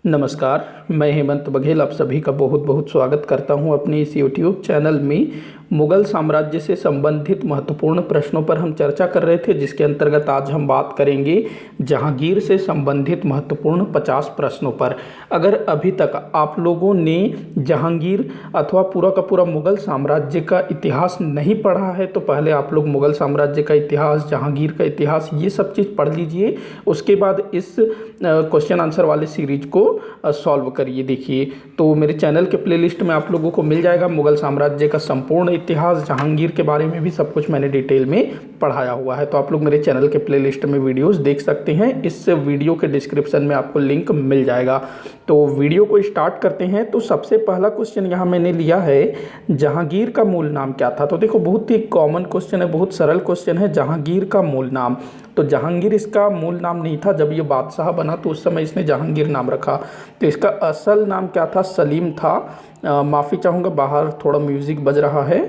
नमस्कार, मैं हेमंत बघेल आप सभी का बहुत बहुत स्वागत करता हूं अपने इस YouTube चैनल में। मुगल साम्राज्य से संबंधित महत्वपूर्ण प्रश्नों पर हम चर्चा कर रहे थे, जिसके अंतर्गत आज हम बात करेंगे जहांगीर से संबंधित महत्वपूर्ण 50 प्रश्नों पर। अगर अभी तक आप लोगों ने जहांगीर अथवा पूरा का पूरा मुगल साम्राज्य का इतिहास नहीं पढ़ा है तो पहले आप लोग मुगल साम्राज्य का इतिहास, जहांगीर का इतिहास, ये सब चीज़ पढ़ लीजिए। उसके बाद इस क्वेश्चन आंसर वाले सीरीज को सॉल्व करिए। देखिए, तो मेरे चैनल के प्लेलिस्ट में आप लोगों को मिल जाएगा मुगल साम्राज्य का संपूर्ण इतिहास, जहांगीर के बारे में भी सब कुछ मैंने डिटेल में पढ़ाया हुआ है। तो आप लोग मेरे चैनल के प्लेलिस्ट में वीडियोस देख सकते हैं। इस वीडियो के डिस्क्रिप्शन में आपको लिंक मिल जाएगा। तो वीडियो को स्टार्ट करते हैं। तो सबसे पहला क्वेश्चन यहाँ मैंने लिया है, जहांगीर का मूल नाम क्या था। तो देखो, बहुत ही कॉमन क्वेश्चन है, बहुत सरल क्वेश्चन है। जहांगीर का मूल नाम, तो जहांगीर इसका मूल नाम नहीं था। जब ये बादशाह बना तो उस समय इसने जहांगीर नाम रखा। तो इसका असल नाम क्या था? सलीम था। माफ़ी चाहूँगा, बाहर थोड़ा म्यूज़िक बज रहा है।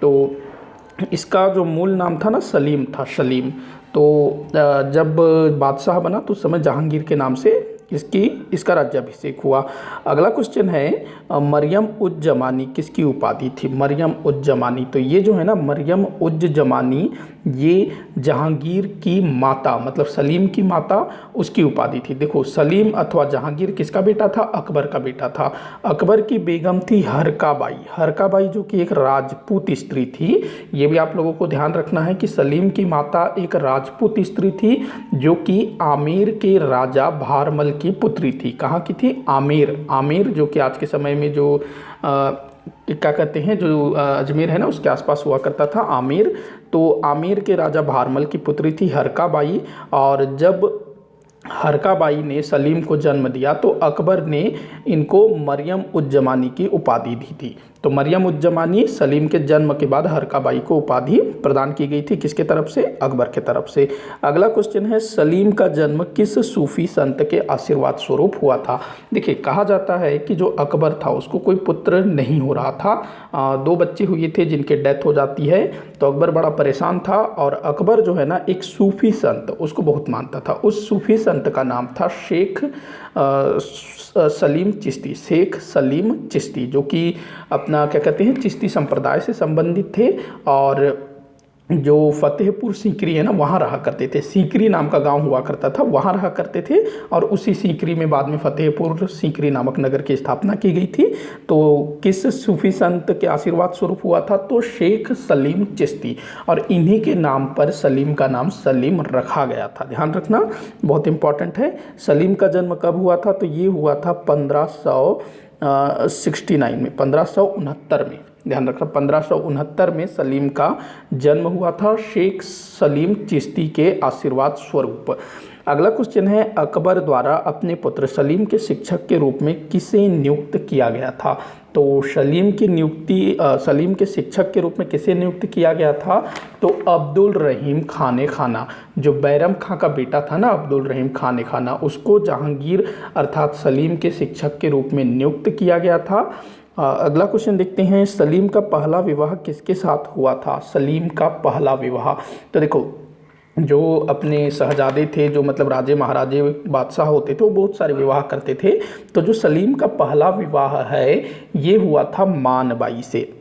तो इसका जो मूल नाम था ना, सलीम था, सलीम। तो जब बादशाह बना तो उस समय जहांगीर के नाम से इसका राज्याभिषेक हुआ। अगला क्वेश्चन है, मरियम उज जमानी किसकी उपाधि थी? मरियम उज जमानी, तो ये जो है ना, मरियम उज जमानी, ये जहांगीर की माता, मतलब सलीम की माता, उसकी उपाधि थी। देखो, सलीम अथवा जहांगीर किसका बेटा था? अकबर का बेटा था। अकबर की बेगम थी हरकाबाई। हरकाबाई जो कि एक राजपूत स्त्री थी। ये भी आप लोगों को ध्यान रखना है कि सलीम की माता एक राजपूत स्त्री थी जो कि आमेर के राजा भारमल की पुत्री थी। कहाँ की थी? आमेर। आमेर जो कि आज के समय में जो क्या कहते हैं, जो अजमेर है ना, उसके आसपास हुआ करता था आमेर। तो आमेर के राजा भारमल की पुत्री थी हरकाबाई। और जब हरकाबाई ने सलीम को जन्म दिया तो अकबर ने इनको मरियम उज जमानी की उपाधि दी थी। तो मरियम उज जमानी, सलीम के जन्म के बाद हरकाबाई को उपाधि प्रदान की गई थी। किसके तरफ से? अकबर के तरफ से। अगला क्वेश्चन है, सलीम का जन्म किस सूफी संत के आशीर्वाद स्वरूप हुआ था? देखिए, कहा जाता है कि जो अकबर था उसको कोई पुत्र नहीं हो रहा था। 2 बच्चे हुए थे जिनके डेथ हो जाती है। तो अकबर बड़ा परेशान था और अकबर जो है ना, एक सूफी संत, उसको बहुत मानता था। उस सूफी संत का नाम था शेख सलीम चिश्ती। शेख सलीम चिश्ती, जो कि अपना क्या कहते हैं, चिश्ती संप्रदाय से संबंधित थे। और जो फतेहपुर सीकरी है ना, वहाँ रहा करते थे। सीकरी नाम का गांव हुआ करता था, वहाँ रहा करते थे। और उसी सीकरी में बाद में फतेहपुर सीकरी नामक नगर की स्थापना की गई थी। तो किस सूफी संत के आशीर्वाद स्वरूप हुआ था? तो शेख सलीम चिश्ती। और इन्हीं के नाम पर सलीम का नाम सलीम रखा गया था। ध्यान रखना, बहुत इंपॉर्टेंट है। सलीम का जन्म कब हुआ था? तो ये हुआ था 1569 में, 1569 में। ध्यान रखना, 1569 में सलीम का जन्म हुआ था, शेख सलीम चिश्ती के आशीर्वाद स्वरूप। अगला क्वेश्चन है, अकबर द्वारा अपने पुत्र सलीम के शिक्षक के रूप में किसे नियुक्त किया गया था? तो सलीम के शिक्षक के रूप में किसे नियुक्त किया गया था? तो अब्दुल रहीम खान खाना, जो बैरम खां का बेटा था ना, अब्दुल रहीम खान खाना, उसको जहांगीर अर्थात सलीम के शिक्षक के रूप में नियुक्त किया गया था। अगला क्वेश्चन देखते हैं, सलीम का पहला विवाह किसके साथ हुआ था? सलीम का पहला विवाह, तो देखो, जो अपने शहजादे थे, जो मतलब राजे महाराजे बादशाह होते थे, वो बहुत सारे विवाह करते थे। तो जो सलीम का पहला विवाह है, ये हुआ था मानबाई से।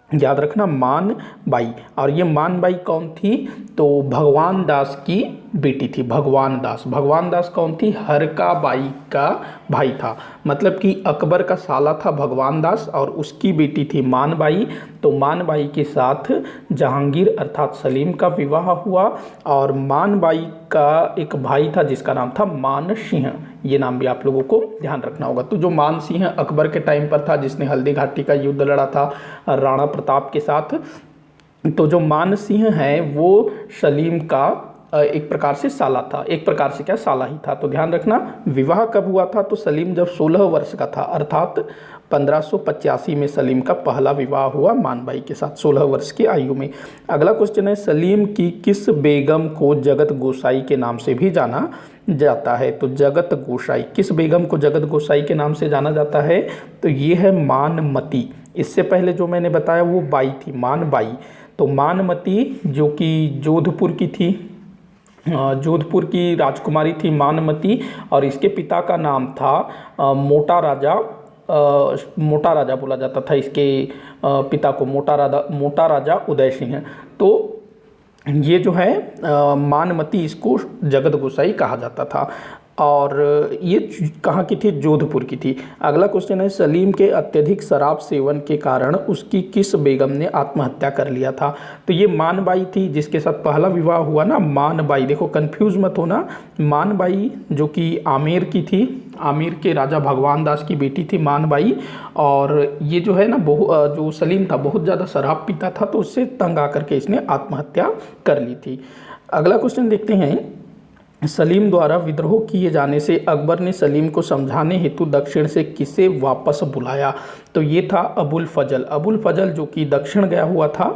याद रखना, मानबाई। और ये मानबाई कौन थी? तो भगवान दास की बेटी थी। भगवान दास। भगवान दास कौन थी? हरकाबाई का भाई था। मतलब कि अकबर का साला था भगवान दास और उसकी बेटी थी मानबाई। तो मानबाई के साथ जहांगीर अर्थात सलीम का विवाह हुआ। और मानबाई का एक भाई था जिसका नाम था मान सिंह। ये नाम भी आप लोगों को ध्यान रखना होगा। तो जो मान सिंह अकबर के टाइम पर था, जिसने हल्दी घाटी का युद्ध लड़ा था राणा प्रताप के साथ, तो जो मान सिंह है वो सलीम का एक प्रकार से साला था। एक प्रकार से क्या, साला ही था। तो ध्यान रखना, विवाह कब हुआ था? तो सलीम जब 16 वर्ष का था, अर्थात 1585 में सलीम का पहला विवाह हुआ मानबाई के साथ, 16 वर्ष की आयु में। अगला क्वेश्चन है, सलीम की किस बेगम को जगत गोसाई के नाम से भी जाना जाता है? तो जगत गोसाई, किस बेगम को जगत गोसाई के नाम से जाना जाता है? तो ये है मानमती। इससे पहले जो मैंने बताया वो बाई थी, मानबाई। तो मानमती जो कि जोधपुर की थी, जोधपुर की राजकुमारी थी मानमती, और इसके पिता का नाम था मोटा राजा। मोटा राजा बोला जाता था इसके पिता को, मोटा राजा उदय सिंह। तो ये जो है मानमती, इसको जगत गोसाई कहा जाता था, और ये कहाँ की थी? जोधपुर की थी। अगला क्वेश्चन है, सलीम के अत्यधिक शराब सेवन के कारण उसकी किस बेगम ने आत्महत्या कर लिया था? तो ये मानबाई थी जिसके साथ पहला विवाह हुआ ना, मानबाई। देखो कंफ्यूज मत होना, मानबाई जो कि आमेर की थी, आमेर के राजा भगवान दास की बेटी थी मानबाई। और ये जो है ना जो सलीम था बहुत ज़्यादा शराब पीता था, तो उससे तंग आकर के इसने आत्महत्या कर ली थी। अगला क्वेश्चन देखते हैं, सलीम द्वारा विद्रोह किए जाने से अकबर ने सलीम को समझाने हेतु दक्षिण से किसे वापस बुलाया? तो ये था अबुल फजल। अबुल फजल जो कि दक्षिण गया हुआ था।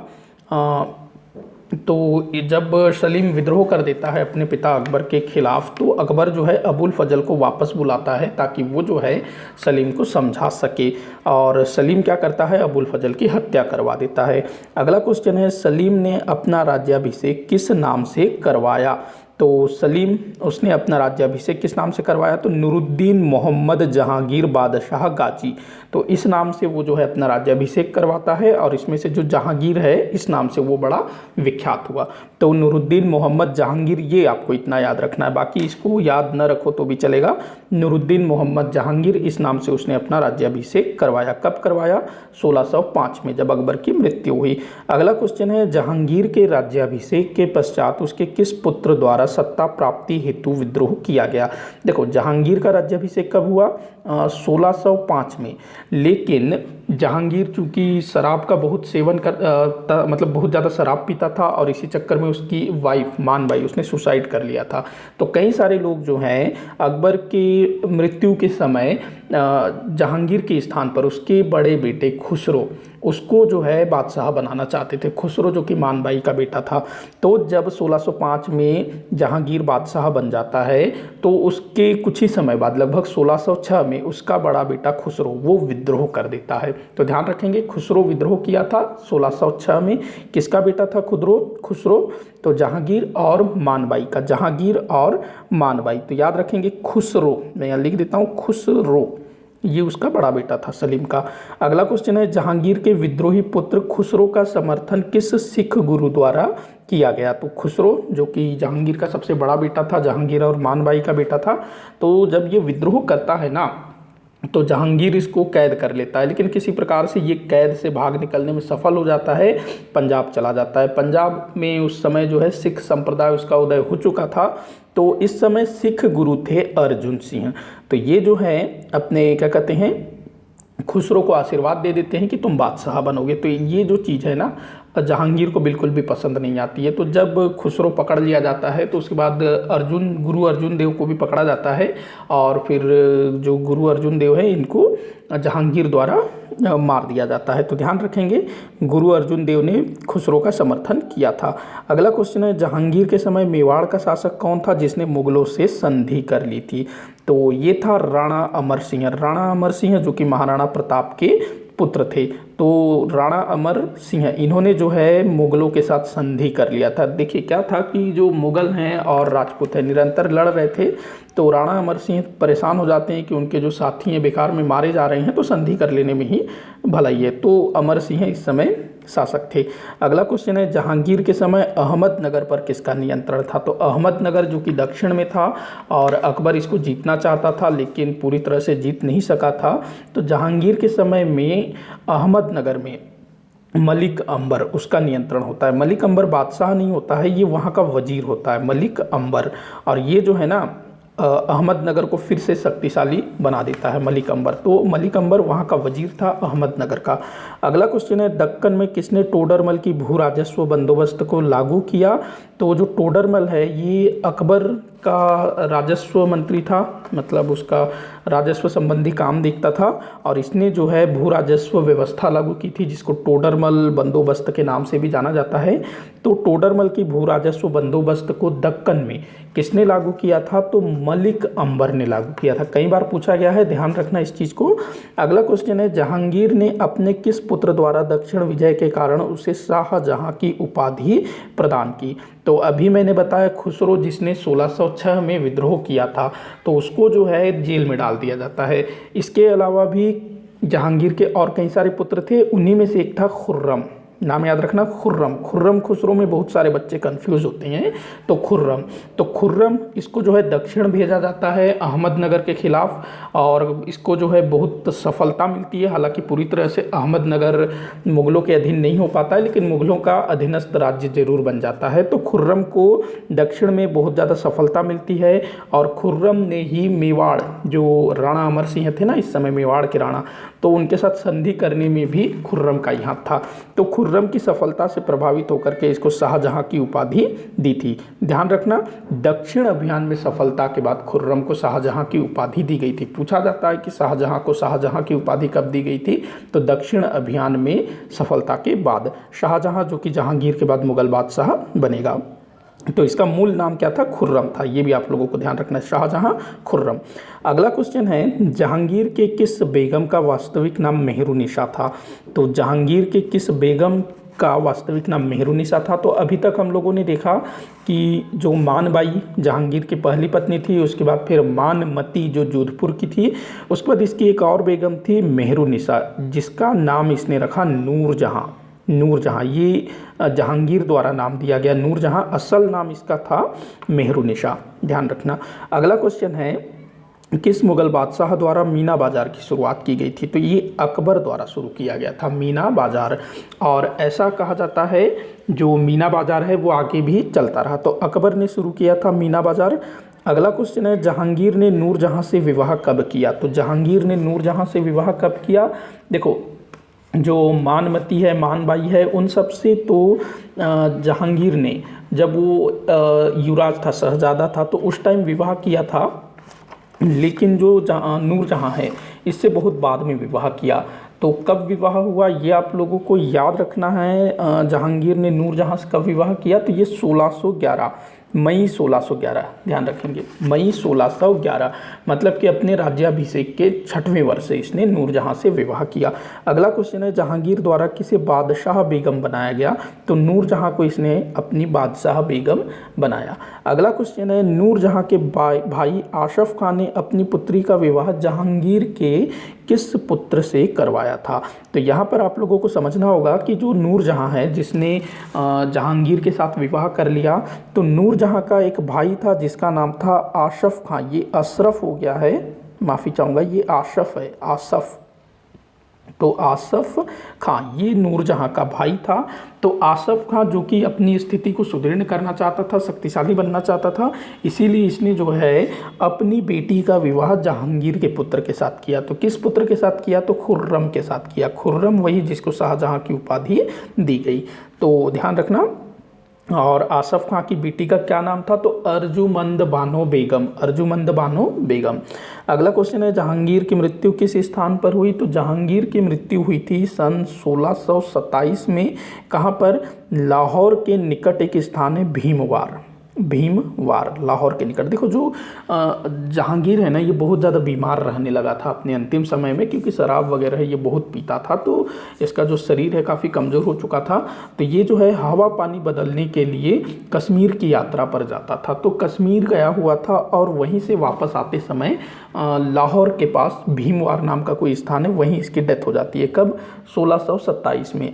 तो जब सलीम विद्रोह कर देता है अपने पिता अकबर के खिलाफ, तो अकबर जो है अबुल फजल को वापस बुलाता है ताकि वो जो है सलीम को समझा सके, और सलीम क्या करता है? अबुल फजल की हत्या करवा देता है। अगला क्वेश्चन है, सलीम ने अपना राज्याभिषेक किस नाम से करवाया? तो सलीम उसने अपना राज्याभिषेक किस नाम से करवाया? तो नूरुद्दीन मोहम्मद जहांगीर बादशाह गाजी। तो इस नाम से वो जो है अपना राज्याभिषेक करवाता है, और इसमें से जो जहांगीर है इस नाम से वो बड़ा विख्यात हुआ। तो नूरुद्दीन मोहम्मद जहांगीर, ये आपको इतना याद रखना है, बाकी इसको याद न रखो तो भी चलेगा। नूरुद्दीन मोहम्मद जहांगीर, इस नाम से उसने अपना राज्याभिषेक करवाया। कब करवाया? 1605 में, जब अकबर की मृत्यु हुई। अगला क्वेश्चन है, जहांगीर के राज्याभिषेक के पश्चात उसके किस पुत्र द्वारा सत्ता प्राप्ति हेतु विद्रोह किया गया? देखो जहांगीर का राज्याभिषेक कब हुआ? 1605 में। लेकिन जहांगीर चूंकि शराब का बहुत सेवन मतलब बहुत ज़्यादा शराब पीता था, और इसी चक्कर में उसकी वाइफ मानबाई, उसने सुसाइड कर लिया था। तो कई सारे लोग जो हैं अकबर की मृत्यु के समय जहांगीर के स्थान पर उसके बड़े बेटे खुसरो, उसको जो है बादशाह बनाना चाहते थे। खुसरो जो कि मानबाई का बेटा था। तो जब 1605 में जहांगीर बादशाह बन जाता है, तो उसके कुछ ही समय बाद लगभग 1606 में उसका बड़ा बेटा खुसरो वो विद्रोह कर देता है। तो ध्यान रखेंगे, खुसरो विद्रोह किया था 1606 में। किसका बेटा था खुसरो? तो जहांगीर और मानबाई का, जहांगीर और मानबाई। तो याद रखेंगे खुसरो, मैं यहाँ लिख देता हूँ खुसरो, ये उसका बड़ा बेटा था सलीम का। अगला क्वेश्चन है, जहांगीर के विद्रोही पुत्र खुसरो का समर्थन किस सिख गुरु द्वारा किया गया? तो खुसरो जो कि जहांगीर का सबसे बड़ा बेटा था, जहांगीर और मानबाई का बेटा था, तो जब ये विद्रोह करता है ना, तो जहांगीर इसको कैद कर लेता है, लेकिन किसी प्रकार से ये कैद से भाग निकलने में सफल हो जाता है, पंजाब चला जाता है। पंजाब में उस समय जो है सिख संप्रदाय उसका उदय हो चुका था। तो इस समय सिख गुरु थे अर्जुन सिंह। तो ये जो है अपने क्या कहते हैं, खुसरो को आशीर्वाद दे देते हैं कि तुम बादशाह बनोगे। तो ये जो चीज़ है ना जहांगीर को बिल्कुल भी पसंद नहीं आती है। तो जब खुसरो पकड़ लिया जाता है, तो उसके बाद गुरु अर्जुन देव को भी पकड़ा जाता है, और फिर जो गुरु अर्जुन देव है इनको जहांगीर द्वारा मार दिया जाता है। तो ध्यान रखेंगे, गुरु अर्जुन देव ने खुसरो का समर्थन किया था। अगला क्वेश्चन है, जहांगीर के समय मेवाड़ का शासक कौन था जिसने मुगलों से संधि कर ली थी? तो ये था राणा अमर सिंह। राणा अमर सिंह जो कि महाराणा प्रताप के पुत्र थे। तो राणा अमर सिंह इन्होंने जो है मुगलों के साथ संधि कर लिया था। देखिए क्या था कि जो मुगल हैं और राजपूत हैं निरंतर लड़ रहे थे, तो राणा अमर सिंह परेशान हो जाते हैं कि उनके जो साथी हैं बेकार में मारे जा रहे हैं, तो संधि कर लेने में ही भलाई है। तो अमर सिंह इस समय शासक थे। अगला क्वेश्चन है, जहांगीर के समय अहमदनगर पर किसका नियंत्रण था? तो अहमदनगर जो कि दक्षिण में था, और अकबर इसको जीतना चाहता था लेकिन पूरी तरह से जीत नहीं सका था। तो जहांगीर के समय में अहमदनगर में मलिक अंबर उसका नियंत्रण होता है। मलिक अंबर बादशाह नहीं होता है, ये वहाँ का वजीर होता है मलिक अंबर, और ये जो है ना अहमदनगर को फिर से शक्तिशाली बना देता है मलिक अंबर। तो मलिक अंबर वहाँ का वजीर था अहमदनगर का। अगला क्वेश्चन है, दक्कन में किसने टोडरमल की भू राजस्व बंदोबस्त को लागू किया? तो जो टोडरमल है ये अकबर का राजस्व मंत्री था, मतलब उसका राजस्व संबंधी काम देखता था, और इसने जो है भू राजस्व व्यवस्था लागू की थी जिसको टोडरमल बंदोबस्त के नाम से भी जाना जाता है। तो टोडरमल की भू राजस्व बंदोबस्त को दक्कन में किसने लागू किया था? तो मलिक अंबर ने लागू किया था। कई बार पूछा गया है, ध्यान रखना इस चीज़ को। अगला क्वेश्चन है, जहांगीर ने अपने किस पुत्र द्वारा दक्षिण विजय के कारण उसे शाहजहां की उपाधि प्रदान की? तो अभी मैंने बताया खुसरो, जिसने 1606 में विद्रोह किया था, तो उसको जो है जेल में डाल दिया जाता है। इसके अलावा भी जहांगीर के और कई सारे पुत्र थे, उन्हीं में से एक था खुर्रम। नाम याद रखना, खुर्रम। खुर्रम खुसरो में बहुत सारे बच्चे कंफ्यूज होते हैं, तो खुर्रम इसको जो है दक्षिण भेजा जाता है अहमदनगर के खिलाफ, और इसको जो है बहुत सफलता मिलती है। हालांकि पूरी तरह से अहमदनगर मुगलों के अधीन नहीं हो पाता है, लेकिन मुगलों का अधीनस्थ राज्य जरूर बन जाता है। तो खुर्रम को दक्षिण में बहुत ज़्यादा सफलता मिलती है, और खुर्रम ने ही मेवाड़, जो राणा अमर सिंह थे ना इस समय मेवाड़ के राणा, तो उनके साथ संधि करने में भी खुर्रम का ही हाथ था। तो खुर्रम की सफलता से प्रभावित होकर के इसको शाहजहां की उपाधि दी थी। ध्यान रखना, दक्षिण अभियान में सफलता के बाद खुर्रम को शाहजहां की उपाधि दी गई थी। पूछा जाता है कि शाहजहां को शाहजहां की उपाधि कब दी गई थी? तो दक्षिण अभियान में सफलता के बाद। शाहजहां जो कि जहांगीर के बाद मुगल बादशाह बनेगा, तो इसका मूल नाम क्या था? खुर्रम था। ये भी आप लोगों को ध्यान रखना है, शाहजहां खुर्रम। अगला क्वेश्चन है, जहांगीर के किस बेगम का वास्तविक नाम मेहरुनिशा था? तो जहांगीर के किस बेगम का वास्तविक नाम मेहरुनिशा था? तो अभी तक हम लोगों ने देखा कि जो मानबाई जहांगीर की पहली पत्नी थी, उसके बाद फिर मानमती जो जोधपुर की थी, उसके बाद इसकी एक और बेगम थी मेहरुनिशा, जिसका नाम इसने रखा नूरजहां। नूरजहां, ये जहांगीर द्वारा नाम दिया गया नूरजहां, असल नाम इसका था मेहरुनिशा। ध्यान रखना। अगला क्वेश्चन है, किस मुगल बादशाह द्वारा मीना बाजार की शुरुआत की गई थी? तो ये अकबर द्वारा शुरू किया गया था मीना बाजार, और ऐसा कहा जाता है जो मीना बाजार है वो आगे भी चलता रहा। तो अकबर ने शुरू किया था मीना बाजार। अगला क्वेश्चन है, जहांगीर ने नूरजहां से विवाह कब किया? तो जहांगीर ने नूरजहां से विवाह कब किया? देखो, जो मानमती है, मानबाई है, उन सब से तो जहांगीर ने, जब वो युवराज था, शहजादा था, तो उस टाइम विवाह किया था। लेकिन जो नूरजहां है, इससे बहुत बाद में विवाह किया। तो कब विवाह हुआ ये आप लोगों को याद रखना है। जहांगीर ने नूरजहां से कब विवाह किया? तो ये 1611 मई 1611, ध्यान रखेंगे, मई 1611, मतलब कि अपने राज्याभिषेक के 6वें वर्ष से इसने नूरजहां से विवाह किया। अगला क्वेश्चन है, जहांगीर द्वारा किसे बादशाह बेगम बनाया गया? तो नूरजहां को इसने अपनी बादशाह बेगम बनाया। अगला क्वेश्चन है, नूरजहां के भाई आशफ खान ने अपनी पुत्री का विवाह जहांगीर के किस पुत्र से करवाया था? तो यहाँ पर आप लोगों को समझना होगा कि जो नूरजहां है, जिसने जहांगीर के साथ विवाह कर लिया, तो नूरजहां का एक भाई था जिसका नाम था आशफ खां। ये अशरफ हो गया है, माफ़ी चाहूँगा, ये आशफ है, आसफ। तो आसफ खां ये नूरजहां का भाई था। तो आसफ खां जो कि अपनी स्थिति को सुदृढ़ करना चाहता था, शक्तिशाली बनना चाहता था, इसीलिए इसने जो है अपनी बेटी का विवाह जहांगीर के पुत्र के साथ किया। तो किस पुत्र के साथ किया? तो खुर्रम के साथ किया। खुर्रम वही जिसको शाहजहां की उपाधि दी गई। तो ध्यान रखना। और आसफ खां की बेटी का क्या नाम था? तो अर्जुमंद बानो बेगम, अर्जुमंद बानो बेगम। अगला क्वेश्चन है, जहांगीर की मृत्यु किस स्थान पर हुई? तो जहांगीर की मृत्यु हुई थी सन 1627 में। कहाँ पर? लाहौर के निकट एक स्थान है भीमवार, भीमवार, लाहौर के निकट। देखो, जो जहांगीर है ना, ये बहुत ज़्यादा बीमार रहने लगा था अपने अंतिम समय में, क्योंकि शराब वगैरह ये बहुत पीता था, तो इसका जो शरीर है काफ़ी कमज़ोर हो चुका था। तो ये जो है हवा पानी बदलने के लिए कश्मीर की यात्रा पर जाता था। तो कश्मीर गया हुआ था, और वहीं से वापस आते समय लाहौर के पास भीमवार नाम का कोई स्थान है, वहीं इसकी डेथ हो जाती है। कब? 1627 में।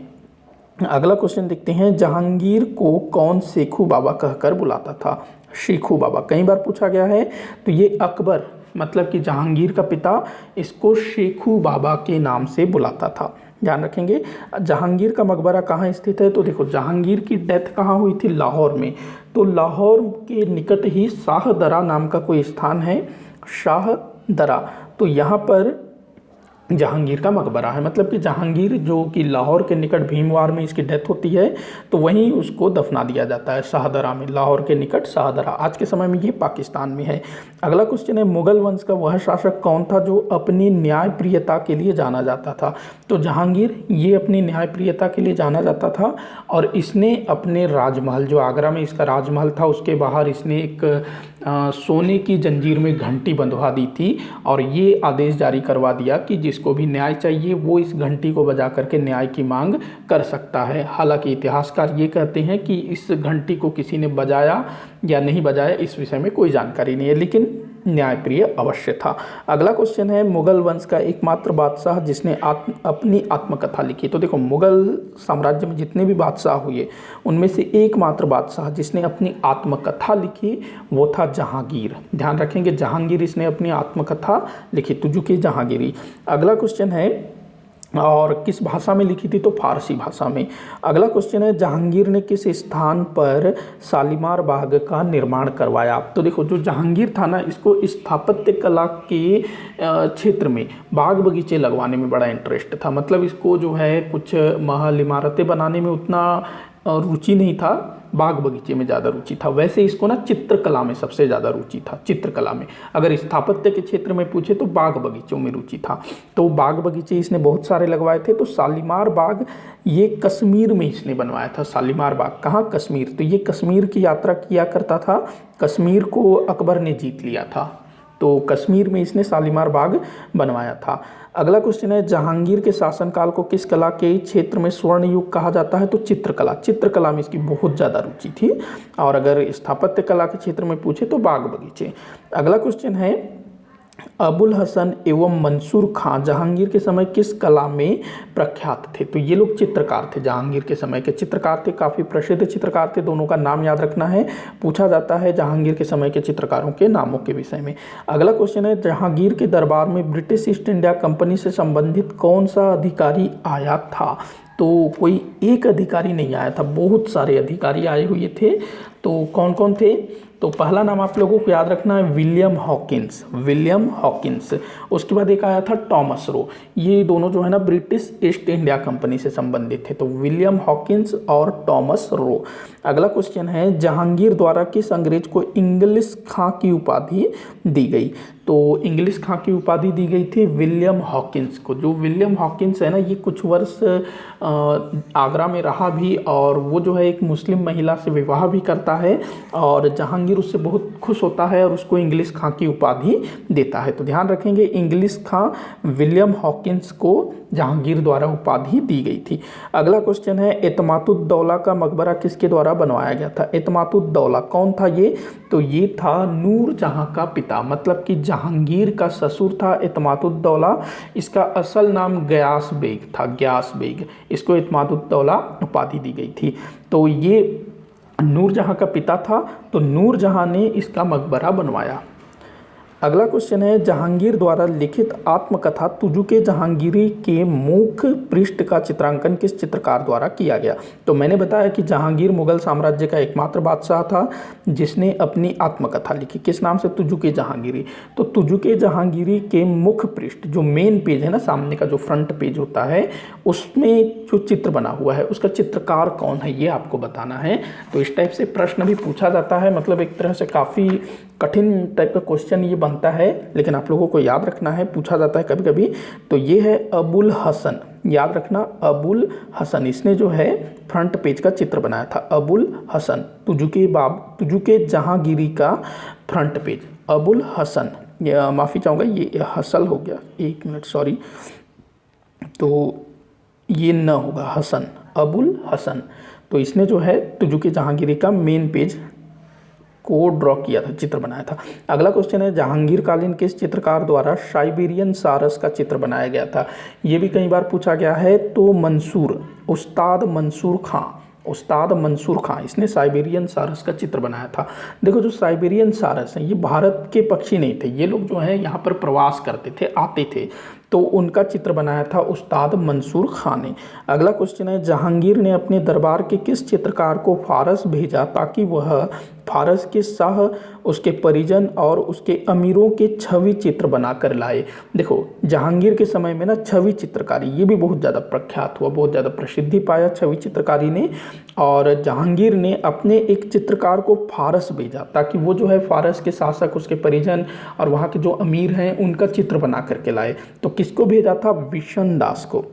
अगला क्वेश्चन देखते हैं, जहांगीर को कौन शेखू बाबा कहकर बुलाता था? शेखू बाबा कई बार पूछा गया है। तो ये अकबर, मतलब कि जहांगीर का पिता, इसको शेखू बाबा के नाम से बुलाता था। ध्यान रखेंगे। जहांगीर का मकबरा कहाँ स्थित है? तो देखो, जहांगीर की डेथ कहाँ हुई थी? लाहौर में। तो लाहौर के निकट ही शाहदरा नाम का कोई स्थान है, शाहदरा। तो यहाँ पर जहांगीर का मकबरा है। मतलब कि जहांगीर जो कि लाहौर के निकट भीमवार में इसकी डेथ होती है तो वहीं उसको दफना दिया जाता है शाहदरा में, लाहौर के निकट शाहदरा। आज के समय में ये पाकिस्तान में है। अगला क्वेश्चन है, मुगल वंश का वह शासक कौन था जो अपनी न्यायप्रियता के लिए जाना जाता था? तो जहांगीर ये अपनी न्यायप्रियता के लिए जाना जाता था और इसने अपने राजमहल, जो आगरा में इसका राजमहल था, उसके बाहर इसने एक सोने की जंजीर में घंटी बंधवा दी थी और ये आदेश जारी करवा दिया कि जिसको भी न्याय चाहिए वो इस घंटी को बजा करके न्याय की मांग कर सकता है। हालांकि इतिहासकार ये कहते हैं कि इस घंटी को किसी ने बजाया या नहीं बजाया इस विषय में कोई जानकारी नहीं है, लेकिन न्यायप्रिय अवश्य था। अगला क्वेश्चन है, मुगल वंश का एकमात्र बादशाह जिसने अपनी आत्मकथा लिखी। तो देखो, मुगल साम्राज्य में जितने भी बादशाह हुए उनमें से एकमात्र बादशाह जिसने अपनी आत्मकथा लिखी वो था जहांगीर। ध्यान रखेंगे, जहांगीर इसने अपनी आत्मकथा लिखी, तुजुके जहांगीरी। अगला क्वेश्चन है, और किस भाषा में लिखी थी? तो फारसी भाषा में। अगला क्वेश्चन है, जहांगीर ने किस स्थान पर शालीमार बाग का निर्माण करवाया? तो देखो, जो जहांगीर था ना, इसको स्थापत्य कला के क्षेत्र में बाग बगीचे लगवाने में बड़ा इंटरेस्ट था। मतलब इसको जो है कुछ महल इमारतें बनाने में उतना रुचि नहीं था, बाग बगीचे में ज़्यादा रुचि था। वैसे इसको ना चित्रकला में सबसे ज़्यादा रुचि था। चित्रकला में, अगर स्थापत्य के क्षेत्र में पूछे तो बाग बगीचों में रुचि था। तो बाग बगीचे इसने बहुत सारे लगवाए थे। तो शालीमार बाग ये कश्मीर में इसने बनवाया था। शालीमार बाग कहाँ? कश्मीर। तो ये कश्मीर की यात्रा किया करता था। कश्मीर को अकबर ने जीत लिया था, तो कश्मीर में इसने शालीमार बाग बनवाया था। अगला क्वेश्चन है, जहांगीर के शासनकाल को किस कला के क्षेत्र में स्वर्ण युग कहा जाता है? तो चित्रकला। चित्रकला में इसकी बहुत ज़्यादा रुचि थी। और अगर स्थापत्य कला के क्षेत्र में पूछे तो बाग बगीचे। अगला क्वेश्चन है, अबुल हसन एवं मंसूर खां जहांगीर के समय किस कला में प्रख्यात थे? तो ये लोग चित्रकार थे, जहांगीर के समय के चित्रकार थे, काफ़ी प्रसिद्ध चित्रकार थे। दोनों का नाम याद रखना है, पूछा जाता है जहांगीर के समय के चित्रकारों के नामों के विषय में। अगला क्वेश्चन है, जहांगीर के दरबार में ब्रिटिश ईस्ट इंडिया कंपनी से संबंधित कौन सा अधिकारी आया था? तो कोई एक अधिकारी नहीं आया था, बहुत सारे अधिकारी आए हुए थे। तो कौन कौन थे? तो पहला नाम आप लोगों को याद रखना है, विलियम हॉकिंस। William Hawkins. उसके बाद एक आया था टॉमस रो। ये दोनों जो है ना ब्रिटिश ईस्ट इंडिया कंपनी से संबंधित थे। तो विलियम हॉकिंस और टॉमस रो। अगला क्वेश्चन है, जहांगीर द्वारा किस अंग्रेज को इंग्लिश खां की उपाधि दी गई? तो इंग्लिश खां की उपाधि दी गई थी विलियम हॉकिंस को। जो विलियम हॉकिंस है ना, ये कुछ वर्ष आगरा में रहा भी, और वो जो है एक मुस्लिम महिला से विवाह भी करता है और जहांगीर उससे बहुत खुश होता है और उसको इंग्लिश खां की उपाधि देता है। तो ध्यान रखेंगे, इंग्लिश खां विलियम हॉकिंस को जहांगीर द्वारा उपाधि दी गई थी। अगला क्वेश्चन है, एतमातुद्दौला का मकबरा किसके द्वारा बनवाया गया था? एतमातुद्दौला कौन था ये? तो ये था नूरजहां का पिता। मतलब कि जहांगीर का ससुर था एतमातुद्दौला। इसका असल नाम गयास बेग था, गयास बेग। इसको एतमातुद्दौला उपाधि दी गई थी। तो ये नूरजहां का पिता था, तो नूरजहां ने इसका मकबरा बनवाया। अगला क्वेश्चन है, जहांगीर द्वारा लिखित आत्मकथा तुजुके जहांगीरी के मुख्य पृष्ठ का चित्रांकन किस चित्रकार द्वारा किया गया? तो मैंने बताया कि जहांगीर मुगल साम्राज्य का एकमात्र बादशाह था जिसने अपनी आत्मकथा लिखी। किस नाम से? तुजुके जहांगीरी। तो तुजुके जहांगीरी के मुख्य पृष्ठ, जो मेन पेज है ना, सामने का जो फ्रंट पेज होता है, उसमें जो चित्र बना हुआ है उसका चित्रकार कौन है ये आपको बताना है। तो इस टाइप से प्रश्न भी पूछा जाता है। मतलब एक तरह से काफ़ी कठिन टाइप का क्वेश्चन ये बनता है, लेकिन आप लोगों को याद रखना है, पूछा जाता है कभी कभी। तो ये है अबुल हसन, याद रखना, अबुल हसन। इसने जो है फ्रंट पेज का चित्र बनाया था, अबुल हसन। तुजुके जहांगीरी का फ्रंट पेज, अबुल हसन। माफ़ी चाहूँगा, ये हसल हो गया, एक मिनट, सॉरी। तो ये न होगा, हसन, अबुल हसन। तो इसने जो है तुजुके जहांगीरी का मेन पेज को ड्रॉ किया था, चित्र बनाया था। अगला क्वेश्चन है, जहांगीर कालीन किस चित्रकार द्वारा साइबेरियन सारस का चित्र बनाया गया था? ये भी कई बार पूछा गया है। तो मंसूर, उस्ताद मंसूर खां, उस्ताद मंसूर खां, इसने साइबेरियन सारस का चित्र बनाया था। देखो, जो साइबेरियन सारस हैं ये भारत के पक्षी नहीं थे, ये लोग जो हैं यहाँ पर प्रवास करते थे, आते थे। तो उनका चित्र बनाया था उस्ताद मंसूर खान ने। अगला क्वेश्चन है, जहांगीर ने अपने दरबार के किस चित्रकार को फारस भेजा ताकि वह फारस के शाह, उसके परिजन और उसके अमीरों के छवि चित्र बनाकर लाए। देखो जहांगीर के समय में ना छवि चित्रकारी ये भी बहुत ज़्यादा प्रख्यात हुआ, बहुत ज़्यादा प्रसिद्धि पाया छवि चित्रकारी ने। और जहांगीर ने अपने एक चित्रकार को फारस भेजा ताकि वो जो है फारस के शासक, उसके परिजन और वहाँ के जो अमीर हैं उनका चित्र बना करके लाए। तो किसको भेजा था? विशन दास को।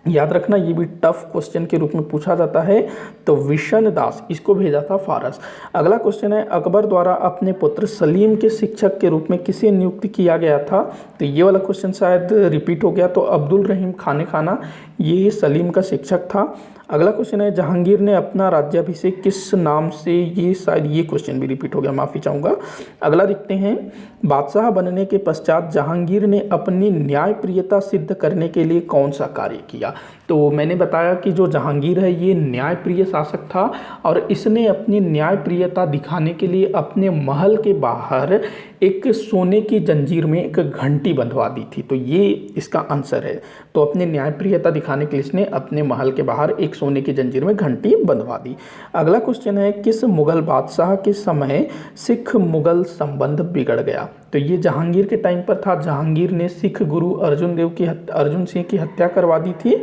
याद रखना ये भी टफ क्वेश्चन के रूप में पूछा जाता है। तो विशन दास इसको भेजा था फारस। अगला क्वेश्चन है, अकबर द्वारा अपने पुत्र सलीम के शिक्षक के रूप में किसे नियुक्त किया गया था? तो ये वाला क्वेश्चन शायद रिपीट हो गया। तो अब्दुल रहीम खाने खाना ये सलीम का शिक्षक था। अगला क्वेश्चन है, जहांगीर ने अपना राज्याभिषेक किस नाम से? ये शायद ये क्वेश्चन भी रिपीट हो गया, माफ़ी चाहूँगा। अगला देखते हैं, बादशाह बनने के पश्चात जहांगीर ने अपनी न्यायप्रियता सिद्ध करने के लिए कौन सा कार्य किया? तो मैंने बताया कि जो जहांगीर है ये न्यायप्रिय शासक था और इसने अपनी न्यायप्रियता दिखाने के लिए अपने महल के बाहर एक सोने की जंजीर में एक घंटी बंधवा दी थी। तो ये इसका आंसर है। तो अपने न्यायप्रियता दिखाने के लिए इसने अपने महल के बाहर एक सोने की जंजीर में घंटी बंधवा दी। अगला क्वेश्चन है, किस मुगल बादशाह के समय सिख मुगल संबंध बिगड़ गया? तो ये जहांगीर के टाइम पर था। जहांगीर ने सिख गुरु अर्जुन सिंह की हत्या करवा दी थी।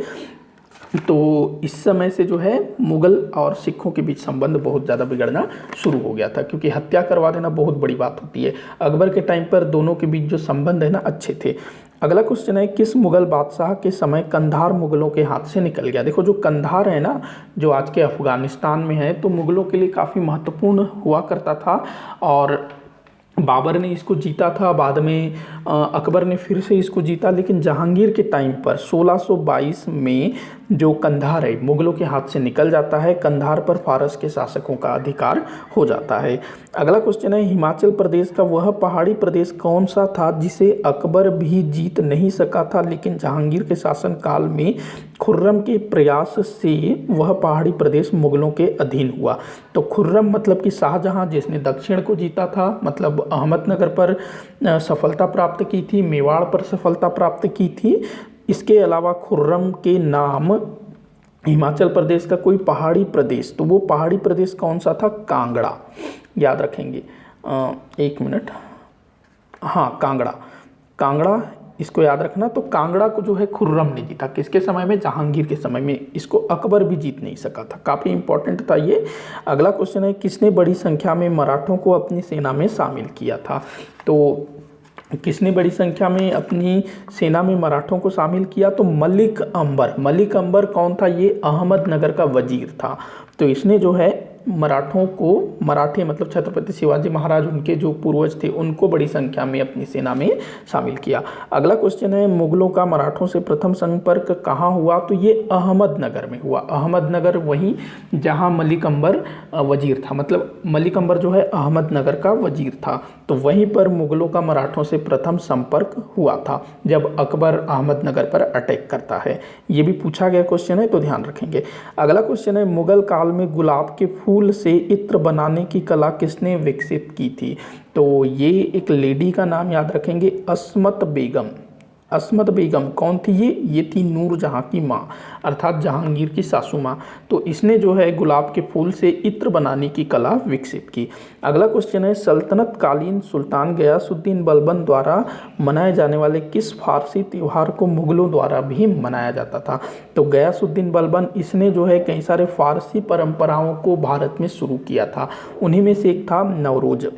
तो इस समय से जो है मुगल और सिखों के बीच संबंध बहुत ज़्यादा बिगड़ना शुरू हो गया था, क्योंकि हत्या करवा देना बहुत बड़ी बात होती है। अकबर के टाइम पर दोनों के बीच जो संबंध है ना अच्छे थे। अगला क्वेश्चन है, किस मुगल बादशाह के समय कंधार मुगलों के हाथ से निकल गया? देखो जो कंधार है ना, जो आज के अफगानिस्तान में है, तो मुगलों के लिए काफ़ी महत्वपूर्ण हुआ करता था और बाबर ने इसको जीता था। बाद में अकबर ने फिर से इसको जीता, लेकिन जहांगीर के टाइम पर 1622 में जो कंधार है मुगलों के हाथ से निकल जाता है। कंधार पर फारस के शासकों का अधिकार हो जाता है। अगला क्वेश्चन है, हिमाचल प्रदेश का वह पहाड़ी प्रदेश कौन सा था जिसे अकबर भी जीत नहीं सका था, लेकिन जहांगीर के शासन काल में खुर्रम के प्रयास से वह पहाड़ी प्रदेश मुगलों के अधीन हुआ? तो खुर्रम मतलब कि शाहजहां, जिसने दक्षिण को जीता था, मतलब अहमदनगर पर सफलता प्राप्त की थी, मेवाड़ पर सफलता प्राप्त की थी। इसके अलावा खुर्रम के नाम हिमाचल प्रदेश का कोई पहाड़ी प्रदेश, तो वो पहाड़ी प्रदेश कौन सा था? कांगड़ा। याद रखेंगे। एक मिनट, हाँ कांगड़ा, कांगड़ा इसको याद रखना। तो कांगड़ा को जो है खुर्रम ने जीता। किसके समय में? जहांगीर के समय में। इसको अकबर भी जीत नहीं सका था। काफ़ी इंपॉर्टेंट था ये। अगला क्वेश्चन है, किसने बड़ी संख्या में मराठों को अपनी सेना में शामिल किया था? तो किसने बड़ी संख्या में अपनी सेना में मराठों को शामिल किया? तो मलिक अंबर। मलिक अंबर कौन था? ये अहमदनगर का वजीर था। तो इसने जो है मराठों को, मराठे मतलब छत्रपति शिवाजी महाराज, उनके जो पूर्वज थे, उनको बड़ी संख्या में अपनी सेना में शामिल किया। अगला क्वेश्चन है, मुगलों का मराठों से प्रथम संपर्क कहाँ हुआ? तो ये अहमदनगर में हुआ। अहमदनगर वहीं जहाँ मलिक अंबर वजीर था, मतलब मलिक अंबर जो है अहमदनगर का वजीर था। तो वहीं पर मुगलों का मराठों से प्रथम संपर्क हुआ था जब अकबर अहमदनगर पर अटैक करता है। ये भी पूछा गया क्वेश्चन है, तो ध्यान रखेंगे। अगला क्वेश्चन है, मुगल काल में गुलाब के फूल से इत्र बनाने की कला किसने विकसित की थी? तो ये एक लेडी का नाम याद रखेंगे, अस्मत बेगम। अस्मत बेगम कौन थी? ये थी नूरजहां की माँ, अर्थात जहांगीर की सासू माँ। तो इसने जो है गुलाब के फूल से इत्र बनाने की कला विकसित की। अगला क्वेश्चन है, सल्तनत कालीन सुल्तान गयासुद्दीन बलबन द्वारा मनाए जाने वाले किस फारसी त्यौहार को मुगलों द्वारा भी मनाया जाता था? तो गयासुद्दीन बलबन, इसने जो है कई सारे फारसी परंपराओं को भारत में शुरू किया था। उन्हीं में से एक था नवरोज।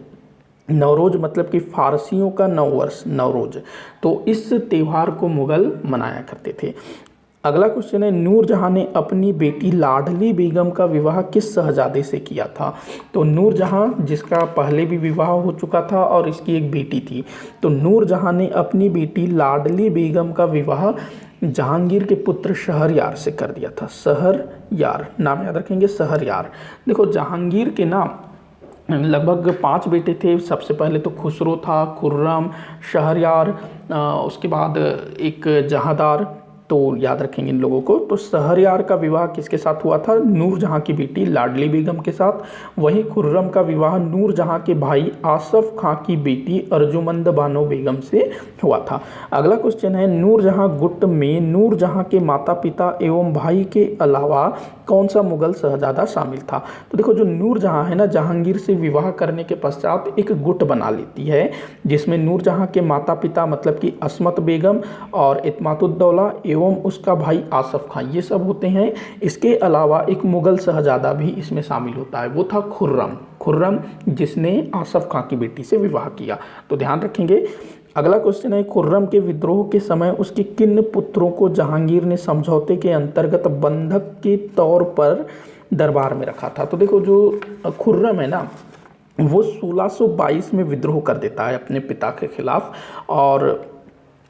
नवरोज मतलब कि फारसियों का नववर्ष नवरोज। तो इस त्यौहार को मुगल मनाया करते थे। अगला क्वेश्चन है, नूरजहां ने अपनी बेटी लाडली बेगम का विवाह किस शहजादे से किया था? तो नूरजहां, जिसका पहले भी विवाह हो चुका था और इसकी एक बेटी थी, तो नूरजहां ने अपनी बेटी लाडली बेगम का विवाह जहांगीर के पुत्र शहरयार से कर दिया था। शहरयार नाम याद रखेंगे, शहरयार। देखो जहांगीर के नाम लगभग 5 बेटे थे। सबसे पहले तो खुसरो था, खुर्रम, शहरयार, उसके बाद एक जहांदार, तो याद रखेंगे इन लोगों को। तो शहरयार का विवाह किसके साथ हुआ था? नूरजहां की बेटी लाडली बेगम के साथ। वहीं खुर्रम का विवाह नूरजहां के भाई आसफ खां की बेटी अर्जुमंद बानो बेगम से हुआ था। अगला क्वेश्चन है, नूरजहां गुट में नूरजहां के माता पिता एवं भाई के अलावा कौन सा मुगल शहजादा शामिल था? तो देखो, जो नूरजहां है ना, जहांगीर से विवाह करने के पश्चात एक गुट बना लेती है जिसमें नूरजहां के माता पिता मतलब कि अस्मत बेगम और इत्मातुद्दौला एवं उसका भाई आसफ खां, ये सब होते हैं। इसके अलावा एक मुगल शहजादा भी इसमें शामिल होता है, वो था खुर्रम। खुर्रम जिसने आसफ खां की बेटी से विवाह किया। तो ध्यान रखेंगे। अगला क्वेश्चन है, खुर्रम के विद्रोह के समय उसके किन पुत्रों को जहांगीर ने समझौते के अंतर्गत बंधक के तौर पर दरबार में रखा था? तो देखो, जो खुर्रम है ना, वो 1622 में विद्रोह कर देता है अपने पिता के खिलाफ। और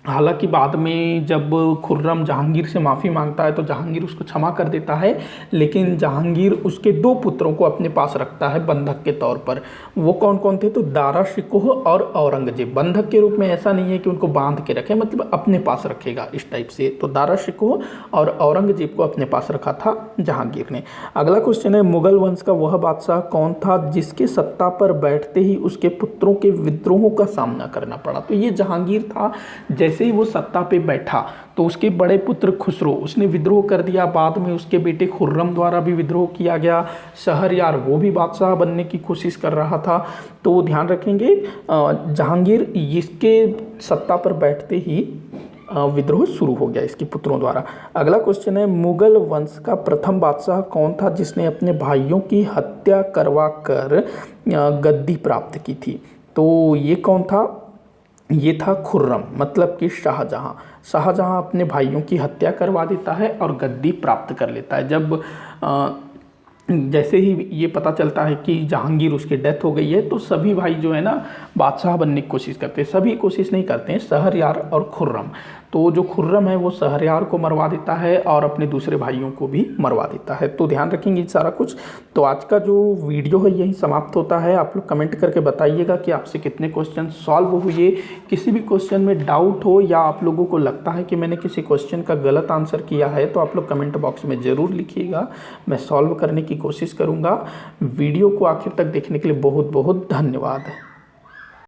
हालांकि बाद में जब खुर्रम जहांगीर से माफ़ी मांगता है तो जहांगीर उसको क्षमा कर देता है, लेकिन जहांगीर उसके 2 पुत्रों को अपने पास रखता है बंधक के तौर पर। वो कौन कौन थे? तो दारा शिकोह और औरंगजेब। बंधक के रूप में ऐसा नहीं है कि उनको बांध के रखे, मतलब अपने पास रखेगा इस टाइप से। तो दारा शिकोह और औरंगजेब को अपने पास रखा था जहांगीर ने। अगला क्वेश्चन है, मुगल वंश का वह बादशाह कौन था जिसके सत्ता पर बैठते ही उसके पुत्रों के विद्रोहों का सामना करना पड़ा? तो ये जहांगीर था। जैसे ही वो सत्ता पे बैठा तो उसके बड़े पुत्र खुसरो, उसने विद्रोह कर दिया। बाद में उसके बेटे खुर्रम द्वारा भी विद्रोह किया गया। शहरयार वो भी बादशाह बनने की कोशिश कर रहा था। तो ध्यान रखेंगे, जहांगीर इसके सत्ता पर बैठते ही विद्रोह शुरू हो गया इसके पुत्रों द्वारा। अगला क्वेश्चन है, मुगल वंश का प्रथम बादशाह कौन था जिसने अपने भाइयों की हत्या करवा कर गद्दी प्राप्त की थी? तो ये कौन था? ये था खुर्रम, मतलब कि शाहजहां। शाहजहां अपने भाइयों की हत्या करवा देता है और गद्दी प्राप्त कर लेता है। जब जैसे ही ये पता चलता है कि जहांगीर उसकी डेथ हो गई है तो सभी भाई जो है ना बादशाह बनने की कोशिश करते हैं। सभी कोशिश नहीं करते हैं, शहरयार और खुर्रम। तो जो खुर्रम है वो शहरयार को मरवा देता है और अपने दूसरे भाइयों को भी मरवा देता है। तो ध्यान रखेंगे सारा कुछ। तो आज का जो वीडियो है यही समाप्त होता है। आप लोग कमेंट करके बताइएगा कि आपसे कितने क्वेश्चन सॉल्व हुए। किसी भी क्वेश्चन में डाउट हो या आप लोगों को लगता है कि मैंने किसी क्वेश्चन का गलत आंसर किया है तो आप लोग कमेंट बॉक्स में ज़रूर लिखिएगा, मैं सॉल्व करने की कोशिश करूँगा। वीडियो को आखिर तक देखने के लिए बहुत बहुत धन्यवाद।